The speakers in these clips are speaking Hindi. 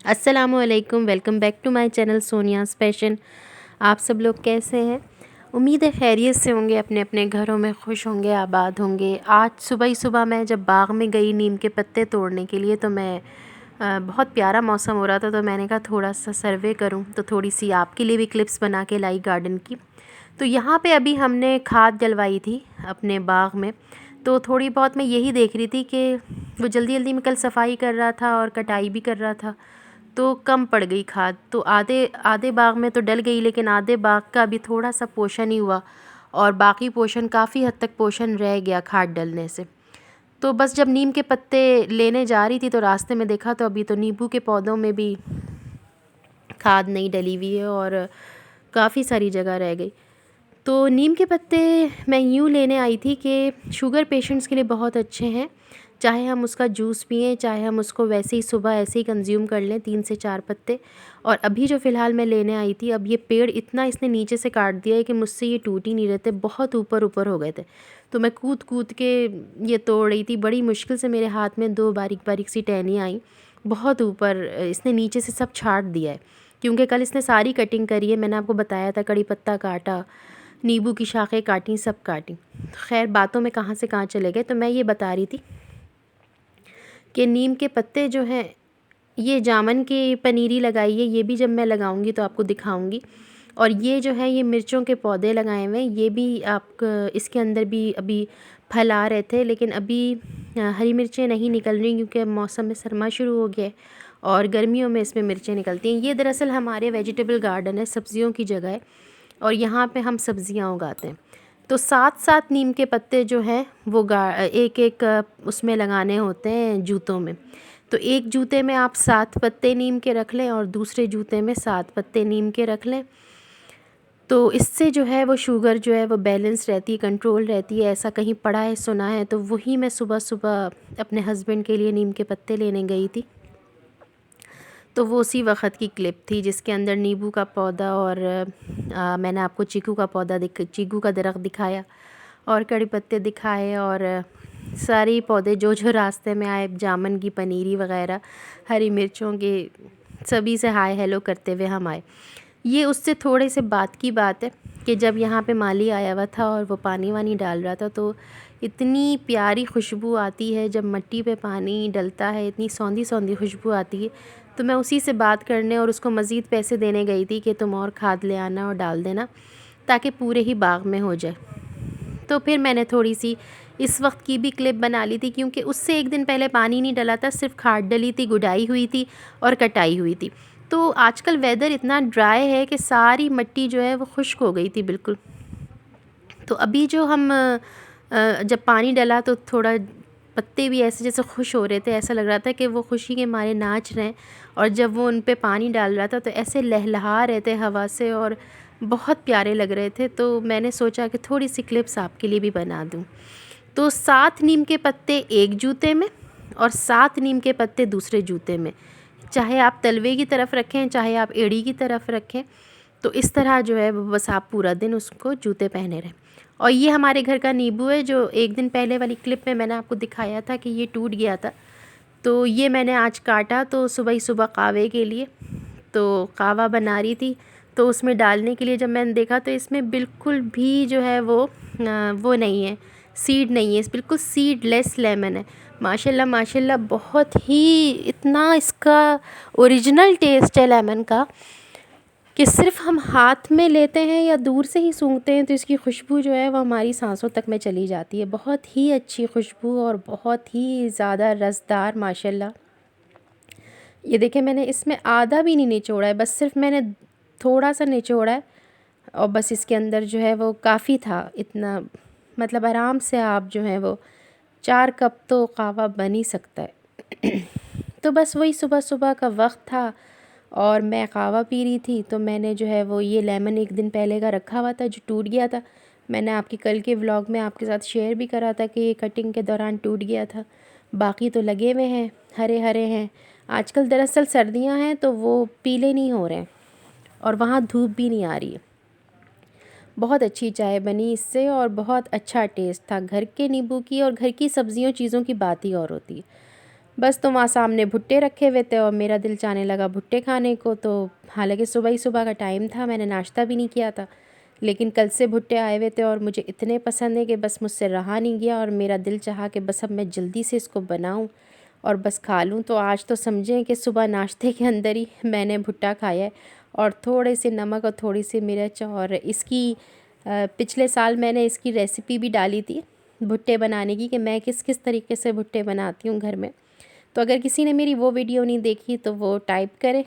अस्सलामुअलैकुम, welcome back to my channel Sonia's fashion. आप सब लोग कैसे हैं? उम्मीद है खैरियत से होंगे, अपने अपने घरों में खुश होंगे, आबाद होंगे। आज सुबह ही सुबह मैं जब बाग़ में गई नीम के पत्ते तोड़ने के लिए, तो मैं बहुत प्यारा मौसम हो रहा था, तो मैंने कहा थोड़ा सा सर्वे करूं, तो थोड़ी सी आपके लिए भी क्लिप्स बना के लाई गार्डन की। तो यहाँ पे अभी हमने खाद डलवाई थी अपने बाग़ में, तो थोड़ी बहुत मैं यही देख रही थी कि वो जल्दी जल्दी में कल सफाई कर रहा था और कटाई भी कर रहा था, तो कम पड़ गई खाद। तो आधे आधे बाग में तो डल गई, लेकिन आधे बाग का अभी थोड़ा सा पोषण ही हुआ और बाकी पोषण काफ़ी हद तक पोषण रह गया खाद डलने से। तो बस जब नीम के पत्ते लेने जा रही थी तो रास्ते में देखा, तो अभी तो नींबू के पौधों में भी खाद नहीं डली हुई है और काफ़ी सारी जगह रह गई। तो नीम के पत्ते मैं यूँ लेने आई थी कि शुगर पेशेंट्स के लिए बहुत अच्छे हैं। चाहे हम उसका जूस पिएं, चाहे हम उसको वैसे ही सुबह ऐसे ही कंज्यूम कर लें, 3 से 4 पत्ते। और अभी जो फ़िलहाल मैं लेने आई थी, अब ये पेड़ इतना इसने नीचे से काट दिया है कि मुझसे ये टूट ही नहीं रहे थे, बहुत ऊपर ऊपर हो गए थे। तो मैं कूद कूद के ये तोड़ रही थी, बड़ी मुश्किल से मेरे हाथ में 2 बारीक बारीक सी टहनियाँ आई। बहुत ऊपर इसने नीचे से सब छाट दिया है, क्योंकि कल इसने सारी कटिंग करी है। मैंने आपको बताया था, कड़ी पत्ता काटा, नींबू की शाखें काटी, सब काटी। खैर, बातों में कहाँ से कहाँ चले गए। तो मैं ये बता रही थी कि नीम के पत्ते जो हैं, ये जामन की पनीरी लगाई है, ये भी जब मैं लगाऊंगी तो आपको दिखाऊंगी। और ये जो है, ये मिर्चों के पौधे लगाए हुए हैं, ये भी आप इसके अंदर भी अभी फल आ रहे थे, लेकिन अभी हरी मिर्चें नहीं निकल रही, क्योंकि अब मौसम में सरमा शुरू हो गया है और गर्मियों में इसमें मिर्चें निकलती हैं। ये दरअसल हमारे वेजिटेबल गार्डन है, सब्जियों की जगह है, और यहाँ पे हम सब्जियाँ उगाते हैं। तो 7-7 नीम के पत्ते जो हैं वो एक एक उसमें लगाने होते हैं जूतों में। तो एक जूते में आप 7 पत्ते नीम के रख लें और दूसरे जूते में 7 पत्ते नीम के रख लें। तो इससे जो है वो शुगर जो है वो बैलेंस रहती है, कंट्रोल रहती है। ऐसा कहीं पढ़ा है, सुना है, तो वही मैं सुबह सुबह अपने हस्बैंड के लिए नीम के पत्ते लेने गई थी। तो वो उसी वक्त की क्लिप थी जिसके अंदर नींबू का पौधा और मैंने आपको चीकू का दरख्त दिखाया और कड़ी पत्ते दिखाए, और सारे पौधे जो जो रास्ते में आए, जामन की पनीरी वगैरह, हरी मिर्चों के, सभी से हाय हेलो करते हुए हम आए। ये उससे थोड़े से बात की बात है कि जब यहाँ पे माली आया हुआ था और वो पानी वानी डाल रहा था, तो इतनी प्यारी खुशबू आती है जब मिट्टी पे पानी डलता है, इतनी सौंधी सौंधी खुशबू आती है। तो मैं उसी से बात करने और उसको मज़ीद पैसे देने गई थी कि तुम और खाद ले आना और डाल देना, ताकि पूरे ही बाग में हो जाए। तो फिर मैंने थोड़ी सी इस वक्त की भी क्लिप बना ली थी, क्योंकि उससे एक दिन पहले पानी नहीं डला था, सिर्फ खाद डली थी, गुडाई हुई थी और कटाई हुई थी। तो आजकल वेदर इतना ड्राई है कि सारी मिट्टी जो है वो खुश्क हो गई थी बिल्कुल। तो अभी जो हम जब पानी डला तो थोड़ा पत्ते भी ऐसे जैसे खुश हो रहे थे, ऐसा लग रहा था कि वो खुशी के मारे नाच रहे हैं। और जब वो उन पे पानी डाल रहा था तो ऐसे लहलहा रहे थे हवा से और बहुत प्यारे लग रहे थे। तो मैंने सोचा कि थोड़ी सी क्लिप्स आपके लिए भी बना दूँ। तो 7 नीम के पत्ते एक जूते में और 7 नीम के पत्ते दूसरे जूते में, चाहे आप तलवे की तरफ रखें, चाहे आप एड़ी की तरफ रखें। तो इस तरह जो है वो बस आप पूरा दिन उसको जूते पहने रहें। और ये हमारे घर का नींबू है, जो एक दिन पहले वाली क्लिप में मैंने आपको दिखाया था कि ये टूट गया था। तो ये मैंने आज काटा, तो सुबह ही सुबह कहवे के लिए, तो कहवा बना रही थी, तो उसमें डालने के लिए जब मैंने देखा तो इसमें बिल्कुल भी जो है वो नहीं है, सीड नहीं है, बिल्कुल सीडलेस लेमन है। माशाल्लाह माशाल्लाह, बहुत ही इतना इसका ओरिजिनल टेस्ट है लेमन का कि सिर्फ हम हाथ में लेते हैं या दूर से ही सूंघते हैं तो इसकी खुशबू जो है वो हमारी सांसों तक में चली जाती है। बहुत ही अच्छी खुशबू और बहुत ही ज़्यादा रसदार माशाल्लाह। ये देखें, मैंने इसमें आधा भी नहीं निचोड़ा है, बस सिर्फ मैंने थोड़ा सा निचोड़ा है और बस इसके अंदर जो है वो काफ़ी था। इतना मतलब आराम से आप जो है वो 4 कप तो कहवा बन ही सकता है। तो बस वही सुबह सुबह का वक्त था और मैं कहवा पी रही थी, तो मैंने जो है वो ये लेमन एक दिन पहले का रखा हुआ था जो टूट गया था। मैंने आपकी कल के व्लॉग में आपके साथ शेयर भी करा था कि ये कटिंग के दौरान टूट गया था। बाकी तो लगे हुए हैं, हरे हरे हैं। आजकल दरअसल सर्दियां हैं तो वो पीले नहीं हो रहे हैं और वहाँ धूप भी नहीं आ रही है। बहुत अच्छी चाय बनी इससे और बहुत अच्छा टेस्ट था घर के नींबू की, और घर की सब्जियों चीज़ों की बात ही और होती है। बस तो वहाँ सामने भुट्टे रखे हुए थे और मेरा दिल चाहने लगा भुट्टे खाने को। तो हालांकि सुबह ही सुबह का टाइम था, मैंने नाश्ता भी नहीं किया था, लेकिन कल से भुट्टे आए हुए थे और मुझे इतने पसंद है कि बस मुझसे रहा नहीं गया और मेरा दिल चाहा कि बस अब मैं जल्दी से इसको बनाऊं और बस खा लूं। तो आज तो समझें कि सुबह नाश्ते के अंदर ही मैंने भुट्टा खाया है और थोड़े से नमक और थोड़ी सी मिर्च। और इसकी पिछले साल मैंने इसकी रेसिपी भी डाली थी भुट्टे बनाने की, कि मैं किस किस तरीके से भुट्टे बनाती हूँ घर में। तो अगर किसी ने मेरी वो वीडियो नहीं देखी तो वो टाइप करे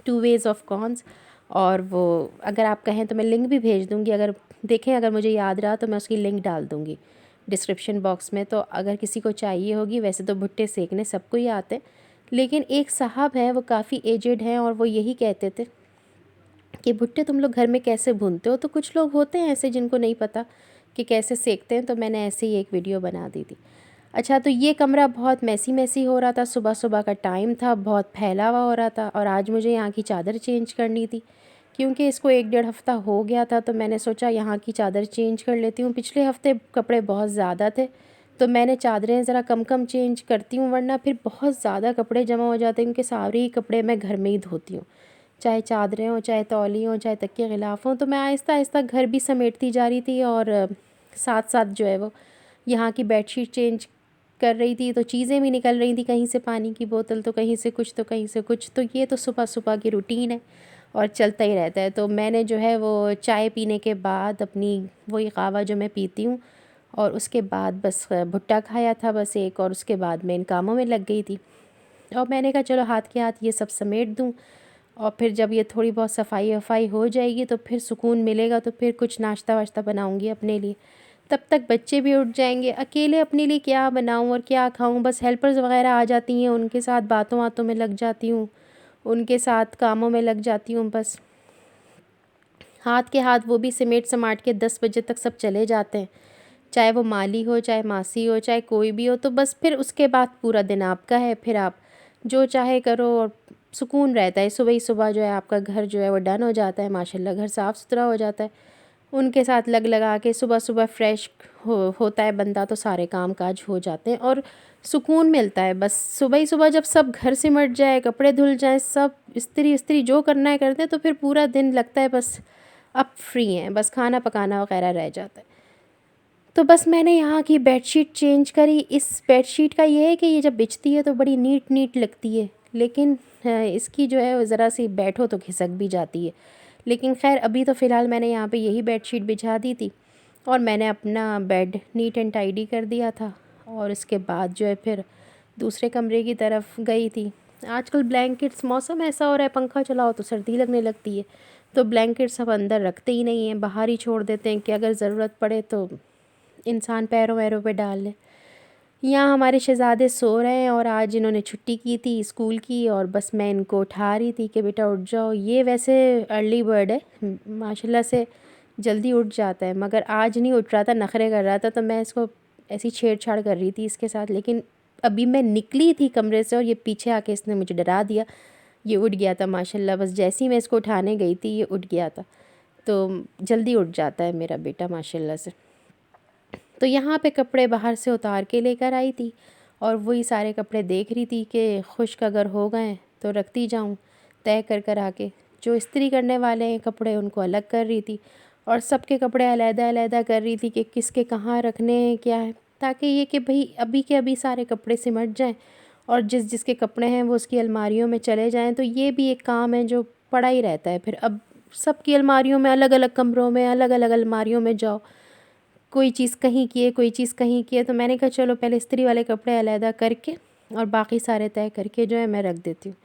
2 ways of कॉर्न्स, और वो अगर आप कहें तो मैं लिंक भी भेज दूँगी। अगर देखें, अगर मुझे याद रहा तो मैं उसकी लिंक डाल दूँगी डिस्क्रिप्शन बॉक्स में। तो अगर किसी को चाहिए होगी, वैसे तो भुट्टे सेकने सबको ही आते हैं, लेकिन एक साहब हैं वो काफ़ी एजेड हैं और वो यही कहते थे कि भुट्टे तुम लोग घर में कैसे भूनते हो। तो कुछ लोग होते हैं ऐसे जिनको नहीं पता कि कैसे सेकते हैं, तो मैंने ऐसे ही एक वीडियो बना दी थी। अच्छा, तो ये कमरा बहुत मैसी मैसी हो रहा था, सुबह सुबह का टाइम था, बहुत फैला हुआ हो रहा था और आज मुझे यहाँ की चादर चेंज करनी थी क्योंकि इसको 1 डेढ़ हफ़्ता हो गया था। तो मैंने सोचा यहाँ की चादर चेंज कर लेती हूँ। पिछले हफ्ते कपड़े बहुत ज़्यादा थे तो मैंने चादरें ज़रा कम कम चेंज करती हूँ, वरना फिर बहुत ज़्यादा कपड़े जमा हो जाते हैं क्योंकि सारे ही कपड़े मैं घर में ही धोती हूँ, चाहे चादरें हों, चाहे तौली हों, चाहे तकिए गिलाफ़ हों। तो मैं आहिस्ता आहिस्ता घर भी समेटती जा रही थी और साथ साथ जो है वो यहाँ की बेडशीट चेंज कर रही थी। तो चीज़ें भी निकल रही थी, कहीं से पानी की बोतल तो कहीं से कुछ तो कहीं से कुछ। तो ये तो सुबह सुबह की रूटीन है और चलता ही रहता है। तो मैंने जो है वो चाय पीने के बाद अपनी वही कहवा जो मैं पीती हूँ और उसके बाद बस भुट्टा खाया था बस एक, और उसके बाद मैं इन कामों में लग गई थी। और मैंने कहा चलो हाथ के हाथ ये सब समेट दूँ और फिर जब ये थोड़ी बहुत सफाई वफाई हो जाएगी तो फिर सुकून मिलेगा, तो फिर कुछ नाश्ता वाश्ता बनाऊँगी अपने लिए। तब तक बच्चे भी उठ जाएंगे। अकेले अपने लिए क्या बनाऊँ और क्या खाऊँ, बस हेल्पर्स वगैरह आ जाती हैं, उनके साथ बातों बातों में लग जाती हूँ, उनके साथ कामों में लग जाती हूँ। बस हाथ के हाथ वो भी सिमेट समाट के 10 बजे तक सब चले जाते हैं, चाहे वो माली हो, चाहे मासी हो, चाहे कोई भी हो। तो बस फिर उसके बाद पूरा दिन आपका है, फिर आप जो चाहे करो और सुकून रहता है। सुबह ही सुबह जो है आपका घर जो है वो डन हो जाता है, माशाल्लाह घर साफ़ सुथरा हो जाता है। उनके साथ लग लगा के सुबह सुबह फ्रेश होता है बंदा, तो सारे काम काज हो जाते हैं और सुकून मिलता है। बस सुबह ही सुबह जब सब घर सिमट जाए, कपड़े धुल जाए, सब इस्त्री इस्त्री जो करना है करते हैं, तो फिर पूरा दिन लगता है बस अब फ्री हैं, बस खाना पकाना वगैरह रह जाता है। तो बस मैंने यहाँ की बेडशीट चेंज करी। इस बेडशीट का ये है कि ये जब बिछती है तो बड़ी नीट नीट लगती है, लेकिन इसकी जो है वो ज़रा सी बैठो तो खिसक भी जाती है। लेकिन खैर अभी तो फ़िलहाल मैंने यहाँ पे यही बेडशीट बिछा दी थी और मैंने अपना बेड नीट एंड टाइडी कर दिया था और इसके बाद जो है फिर दूसरे कमरे की तरफ गई थी। आजकल ब्लैंकेट्स, मौसम ऐसा हो रहा है, पंखा चलाओ तो सर्दी लगने लगती है, तो ब्लैंकेट्स सब अंदर रखते ही नहीं हैं, बाहर ही छोड़ देते हैं कि अगर ज़रूरत पड़े तो इंसान पैरों वैरों पे डाल ले। यहाँ हमारे शहज़ादे सो रहे हैं और आज इन्होंने छुट्टी की थी स्कूल की और बस मैं इनको उठा रही थी कि बेटा उठ जाओ। ये वैसे अर्ली बर्ड है, माशाल्लाह से जल्दी उठ जाता है, मगर आज नहीं उठ रहा था, नखरे कर रहा था, तो मैं इसको ऐसी छेड़छाड़ कर रही थी इसके साथ। लेकिन अभी मैं निकली थी कमरे से और ये पीछे आके इसने मुझे डरा दिया, ये उठ गया था माशाल्लाह। बस जैसे ही मैं इसको उठाने गई थी ये उठ गया था। तो जल्दी उठ जाता है मेरा बेटा माशाल्लाह से। तो यहाँ पे कपड़े बाहर से उतार के लेकर आई थी और वही सारे कपड़े देख रही थी कि खुश्क अगर हो गए तो रखती जाऊँ तय कर कर आके। जो इस्त्री करने वाले हैं कपड़े उनको अलग कर रही थी और सबके कपड़े अलहदा अलहदा कर रही थी कि किसके कहाँ रखने हैं क्या है, ताकि ये कि भाई अभी के अभी सारे कपड़े सिमट जाएं और जिस जिसके कपड़े हैं वो उसकी अलमारियों में चले जाएं। तो ये भी एक काम है जो पड़ा ही रहता है। फिर अब सबकी अलमारियों में, अलग अलग कमरों में अलग अलग अलमारियों में जाओ, कोई चीज़ कहीं की है, कोई चीज़ कहीं की है। तो मैंने कहा चलो पहले इस्त्री वाले कपड़े अलहदा करके और बाकी सारे तय करके जो है मैं रख देती हूँ।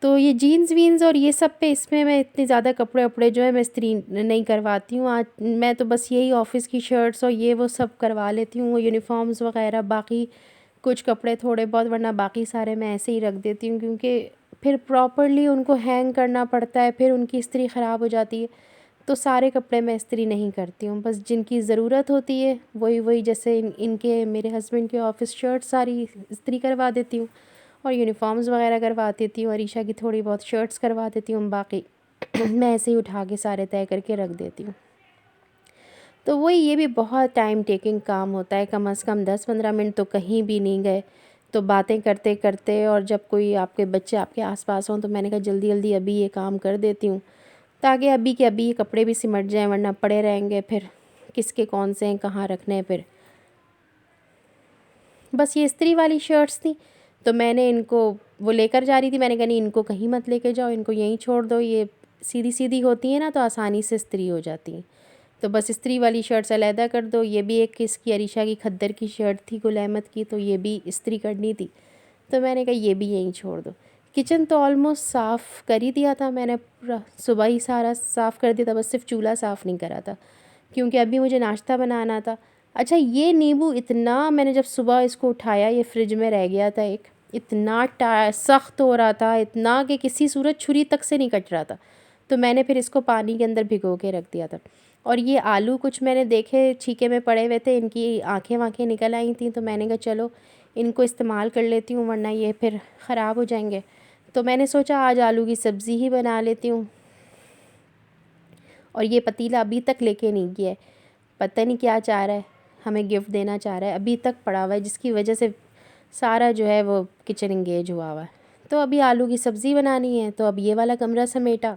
तो ये जीन्स वीन्स और ये सब पे, इसमें मैं इतने ज़्यादा कपड़े वपड़े जो है मैं इस्त्री नहीं करवाती हूँ। आज मैं तो बस यही ऑफ़िस की शर्ट्स और ये वो सब करवा लेती हूँ, यूनिफ़ॉर्म्स वगैरह। बाकी कुछ कपड़े थोड़े बहुत, वरना बाकी सारे मैं ऐसे ही रख देती हूँ क्योंकि फिर प्रॉपरली उनको हैंग करना पड़ता है, फिर उनकी इस्त्री ख़राब हो जाती है। तो सारे कपड़े मैं इस्त्री नहीं करती हूँ, बस जिनकी ज़रूरत होती है वही वही, जैसे इनके मेरे हस्बैंड के ऑफ़िस शर्ट सारी इस्त्री करवा देती हूँ और यूनिफ़ॉर्म्स वगैरह करवा देती हूँ, अरीशा की थोड़ी बहुत शर्ट्स करवा देती हूँ, बाकी मैं ऐसे ही उठा के सारे तय करके रख देती हूँ। तो वही, ये भी बहुत टाइम टेकिंग काम होता है, कम से कम 10-15 मिनट तो कहीं भी नहीं गए। तो बातें करते करते और जब कोई आपके बच्चे आपके आसपास हों तो मैंने कहा जल्दी जल्दी अभी ये काम कर देती हूँ, ताकि अभी के अभी ये कपड़े भी सिमट जाएं, वरना पड़े रहेंगे फिर किसके कौन से हैं कहाँ रखने हैं फिर। बस ये इस्त्री वाली शर्ट्स थी, तो मैंने इनको वो लेकर जा रही थी, मैंने कहा नहीं इनको कहीं मत लेके जाओ, इनको यहीं छोड़ दो, ये सीधी सीधी होती हैं ना तो आसानी से इस्त्री हो जाती हैं। तो बस इस्त्री वाली शर्ट्स अलहदा कर दो। ये भी एक इसकी अरीशा की खद्दर की शर्ट थी गुल अहमद की, तो ये भी इस्त्री करनी थी, तो मैंने कहा ये भी यहीं छोड़ दो। किचन तो ऑलमोस्ट साफ़ कर ही दिया था मैंने, पूरा सुबह ही सारा साफ़ कर दिया था, बस सिर्फ चूल्हा साफ़ नहीं करा था क्योंकि अभी मुझे नाश्ता बनाना था। अच्छा, ये नींबू इतना, मैंने जब सुबह इसको उठाया ये फ्रिज में रह गया था, एक इतना सख्त हो रहा था, इतना कि किसी सूरत छुरी तक से नहीं कट रहा था, तो मैंने फिर इसको पानी के अंदर भिगो के रख दिया था। और ये आलू कुछ मैंने देखे छीके में पड़े हुए थे, इनकी आँखें वाँखें निकल आई थी, तो मैंने कहा चलो इनको इस्तेमाल कर लेती हूँ वरना ये फिर ख़राब हो जाएंगे। तो मैंने सोचा आज आलू की सब्ज़ी ही बना लेती हूँ। और ये पतीला अभी तक लेके नहीं गया है, पता नहीं क्या चाह रहा है, हमें गिफ्ट देना चाह रहा है, अभी तक पड़ा हुआ है, जिसकी वजह से सारा जो है वो किचन इंगेज हुआ हुआ है। तो अभी आलू की सब्ज़ी बनानी है, तो अब ये वाला कमरा समेटा,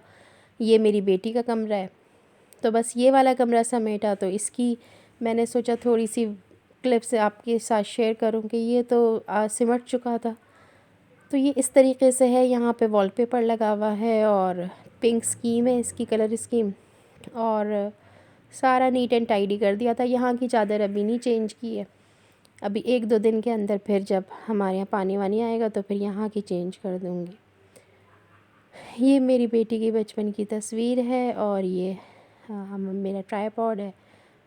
ये मेरी बेटी का कमरा है, तो बस ये वाला कमरा समेटा, तो इसकी मैंने सोचा थोड़ी सी क्लिप्स आपके साथ शेयर करूं कि ये तो सिमट चुका था। तो ये इस तरीके से है, यहाँ पे वॉलपेपर लगा हुआ है और पिंक स्कीम है इसकी, कलर स्कीम, और सारा नीट एंड टाइडी कर दिया था। यहाँ की चादर अभी नहीं चेंज की है, अभी 1-2 दिन के अंदर फिर जब हमारे यहाँ पानी वानी आएगा तो फिर यहाँ की चेंज कर दूँगी। ये मेरी बेटी की बचपन की तस्वीर है और ये हम मेरा ट्राइपॉड है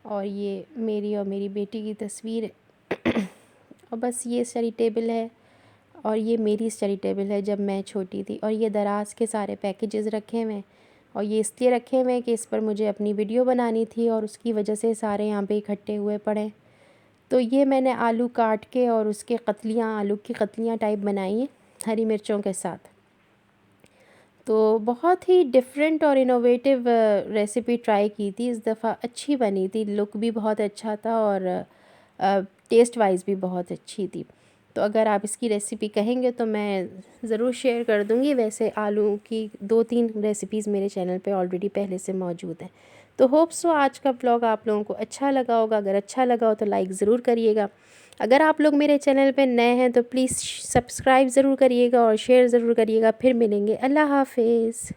और ये मेरी और मेरी बेटी की तस्वीर है। और बस ये स्टडी टेबल है और ये मेरी स्टडी टेबल है जब मैं छोटी थी, और ये दराज के सारे पैकेजेस रखे हुए हैं, और ये इसलिए रखे हुए हैं कि इस पर मुझे अपनी वीडियो बनानी थी और उसकी वजह से सारे यहाँ पे इकट्ठे हुए पड़े हैं। तो ये मैंने आलू काट के और उसके कतलियाँ, आलू की कतलियाँ टाइप बनाई हैं हरी मिर्चों के साथ। तो बहुत ही डिफरेंट और इनोवेटिव रेसिपी ट्राई की थी इस दफ़ा, अच्छी बनी थी, लुक भी बहुत अच्छा था और टेस्ट वाइज भी बहुत अच्छी थी। तो अगर आप इसकी रेसिपी कहेंगे तो मैं ज़रूर शेयर कर दूँगी। वैसे आलू की 2-3 रेसिपीज़ मेरे चैनल पे ऑलरेडी पहले से मौजूद हैं। तो होप सो आज का व्लॉग आप लोगों को अच्छा लगा होगा। अगर अच्छा लगा हो तो लाइक ज़रूर करिएगा। अगर आप लोग मेरे चैनल पे नए हैं तो प्लीज़ सब्सक्राइब ज़रूर करिएगा और शेयर ज़रूर करिएगा। फिर मिलेंगे, अल्लाह हाफ़िज़।